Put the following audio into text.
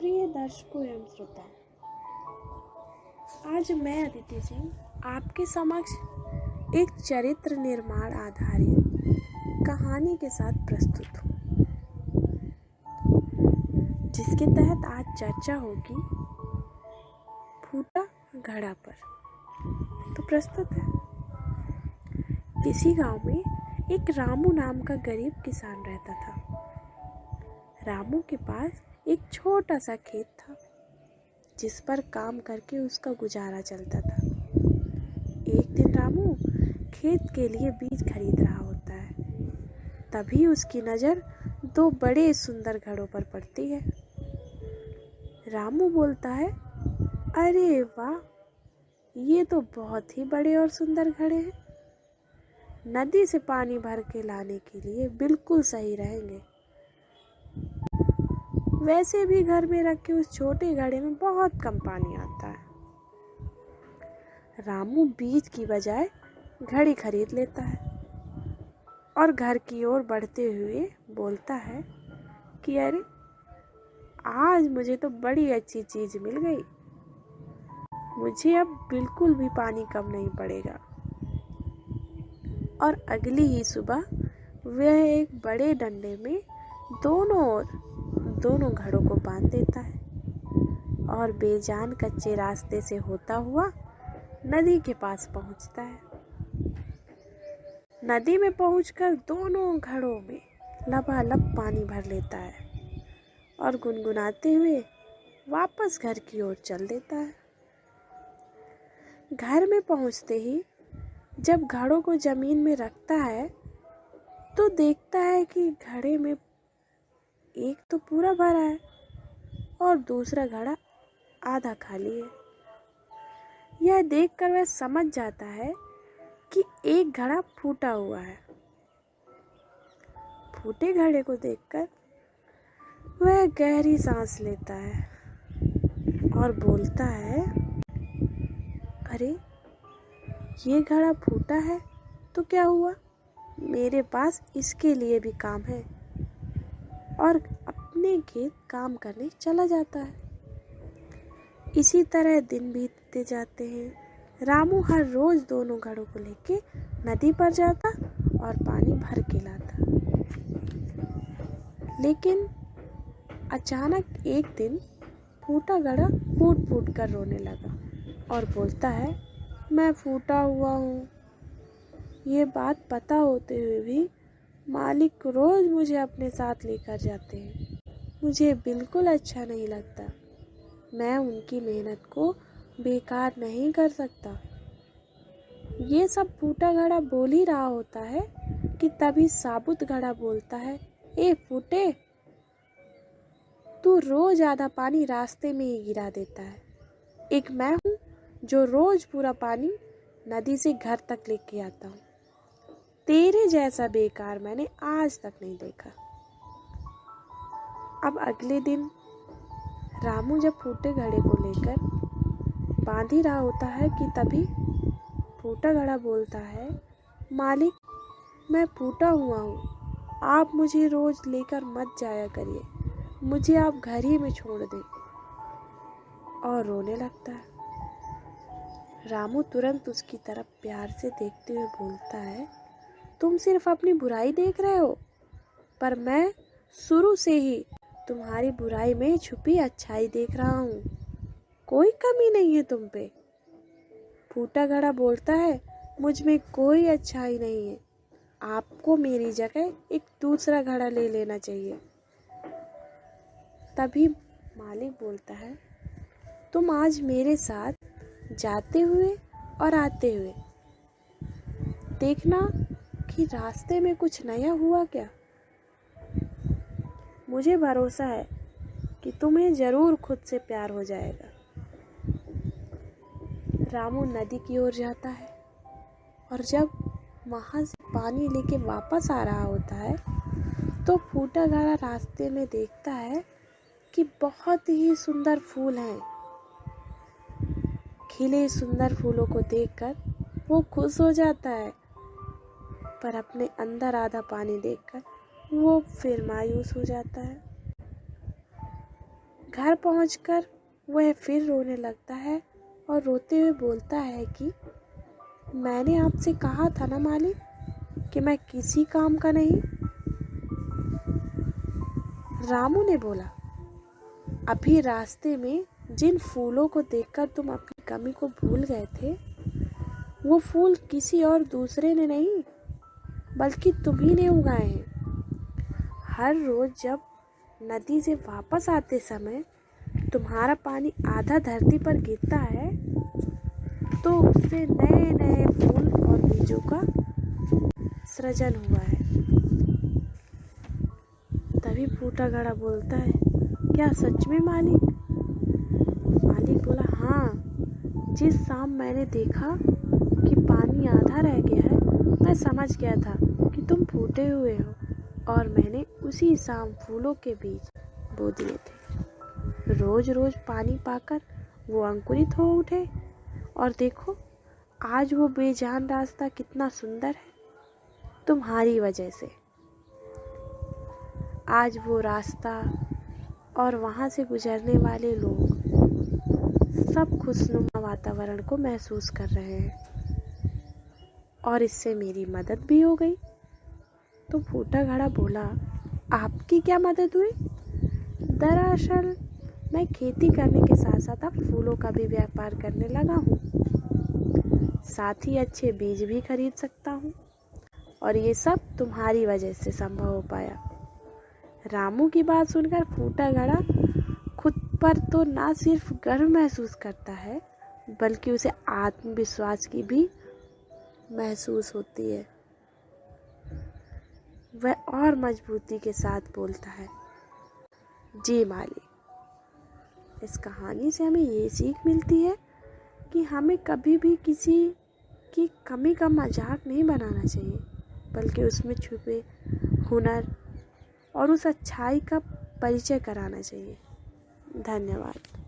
प्रिय दर्शकों एवं श्रोताओं, आज मैं अदिति सिंह आपके समक्ष एक चरित्र निर्माण आधारित कहानी के साथ प्रस्तुत हूँ, जिसके तहत आज चर्चा होगी फूटा घड़ा पर। तो प्रस्तुत है। किसी गांव में एक रामू नाम का गरीब किसान रहता था। रामू के पास एक छोटा सा खेत था, जिस पर काम करके उसका गुजारा चलता था। एक दिन रामू खेत के लिए बीज खरीद रहा होता है। तभी उसकी नज़र दो बड़े सुंदर घड़ों पर पड़ती है। रामू बोलता है, अरे वाह, ये तो बहुत ही बड़े और सुंदर घड़े हैं। नदी से पानी भर के लाने के लिए बिल्कुल सही रहेंगे। वैसे भी घर में रखे उस छोटे घड़े में बहुत कम पानी आता है। रामू बीज की बजाय घड़ी खरीद लेता है और घर की ओर बढ़ते हुए बोलता है कि अरे, आज मुझे तो बड़ी अच्छी चीज़ मिल गई। मुझे अब बिल्कुल भी पानी कम नहीं पड़ेगा। और अगली ही सुबह वह एक बड़े डंडे में दोनों घड़ों को बांध देता है और बेजान कच्चे रास्ते से होता हुआ नदी के पास पहुंचता है। नदी में पहुंचकर दोनों घड़ों में लबालब पानी भर लेता है और गुनगुनाते हुए वापस घर की ओर चल देता है। घर में पहुंचते ही जब घड़ों को जमीन में रखता है तो देखता है कि घड़े में एक तो पूरा भरा है और दूसरा घड़ा आधा खाली है। यह देखकर वह समझ जाता है कि एक घड़ा फूटा हुआ है। फूटे घड़े को देखकर वह गहरी सांस लेता है और बोलता है, अरे, ये घड़ा फूटा है तो क्या हुआ, मेरे पास इसके लिए भी काम है। और अपने खेत काम करने चला जाता है। इसी तरह दिन बीतते जाते हैं। रामू हर रोज दोनों घड़ों को लेके नदी पर जाता और पानी भर के लाता। लेकिन अचानक एक दिन फूटा घड़ा फूट फूट कर रोने लगा और बोलता है, मैं फूटा हुआ हूँ। ये बात पता होते हुए भी मालिक रोज मुझे अपने साथ लेकर जाते हैं। मुझे बिल्कुल अच्छा नहीं लगता। मैं उनकी मेहनत को बेकार नहीं कर सकता। ये सब फूटा घड़ा बोल ही रहा होता है कि तभी साबुत घड़ा बोलता है, ए फूटे, तू रोज आधा पानी रास्ते में ही गिरा देता है। एक मैं हूँ जो रोज पूरा पानी नदी से घर तक लेके आता हूँ। तेरे जैसा बेकार मैंने आज तक नहीं देखा। अब अगले दिन रामू जब फूटे घड़े को लेकर बांध ही रहा होता है कि तभी फूटा घड़ा बोलता है, मालिक, मैं फूटा हुआ हूँ। आप मुझे रोज लेकर मत जाया करिए। मुझे आप घर ही में छोड़ दें। और रोने लगता है। रामू तुरंत उसकी तरफ प्यार से देखते हुए बोलता है, तुम सिर्फ अपनी बुराई देख रहे हो, पर मैं शुरू से ही तुम्हारी बुराई में छुपी अच्छाई देख रहा हूँ। कोई कमी नहीं है तुम पे। फूटा घड़ा बोलता है, मुझ में कोई अच्छाई नहीं है। आपको मेरी जगह एक दूसरा घड़ा ले लेना चाहिए। तभी मालिक बोलता है, तुम आज मेरे साथ जाते हुए और आते हुए देखना कि रास्ते में कुछ नया हुआ क्या। मुझे भरोसा है कि तुम्हें जरूर खुद से प्यार हो जाएगा। रामू नदी की ओर जाता है और जब वहाँ से पानी लेके वापस आ रहा होता है तो फूटा घड़ा रास्ते में देखता है कि बहुत ही सुंदर फूल हैं। खिले सुंदर फूलों को देखकर वो खुश हो जाता है, पर अपने अंदर आधा पानी देखकर वो फिर मायूस हो जाता है। घर पहुंचकर वह फिर रोने लगता है और रोते हुए बोलता है कि मैंने आपसे कहा था ना मालिक कि मैं किसी काम का नहीं। रामू ने बोला, अभी रास्ते में जिन फूलों को देखकर तुम अपनी कमी को भूल गए थे, वो फूल किसी और दूसरे ने नहीं बल्कि तुम्ही ने उगाए हैं। हर रोज जब नदी से वापस आते समय तुम्हारा पानी आधा धरती पर गिरता है तो उससे नए नए फूल और बीजों का सृजन हुआ है। तभी फूटा घड़ा बोलता है, क्या सच में मालिक? मालिक बोला, हाँ, जिस शाम मैंने देखा कि पानी आधा रह गया है, मैं समझ गया था कि तुम फूटे हुए हो और मैंने उसी शाम फूलों के बीज बो दिए थे। रोज रोज पानी पाकर वो अंकुरित हो उठे और देखो आज वो बेजान रास्ता कितना सुंदर है, तुम्हारी वजह से। आज वो रास्ता और वहाँ से गुजरने वाले लोग सब खुशनुमा वातावरण को महसूस कर रहे हैं और इससे मेरी मदद भी हो गई। तो फूटा घड़ा बोला, आपकी क्या मदद हुई? दरअसल मैं खेती करने के साथ साथ अब फूलों का भी व्यापार करने लगा हूँ, साथ ही अच्छे बीज भी खरीद सकता हूँ और ये सब तुम्हारी वजह से संभव हो पाया। रामू की बात सुनकर फूटा घड़ा खुद पर तो ना सिर्फ गर्व महसूस करता है बल्कि उसे आत्मविश्वास की भी महसूस होती है। वह और मजबूती के साथ बोलता है, जी मालिक। इस कहानी से हमें ये सीख मिलती है कि हमें कभी भी किसी की कमी का मजाक नहीं बनाना चाहिए बल्कि उसमें छुपे हुनर और उस अच्छाई का परिचय कराना चाहिए। धन्यवाद।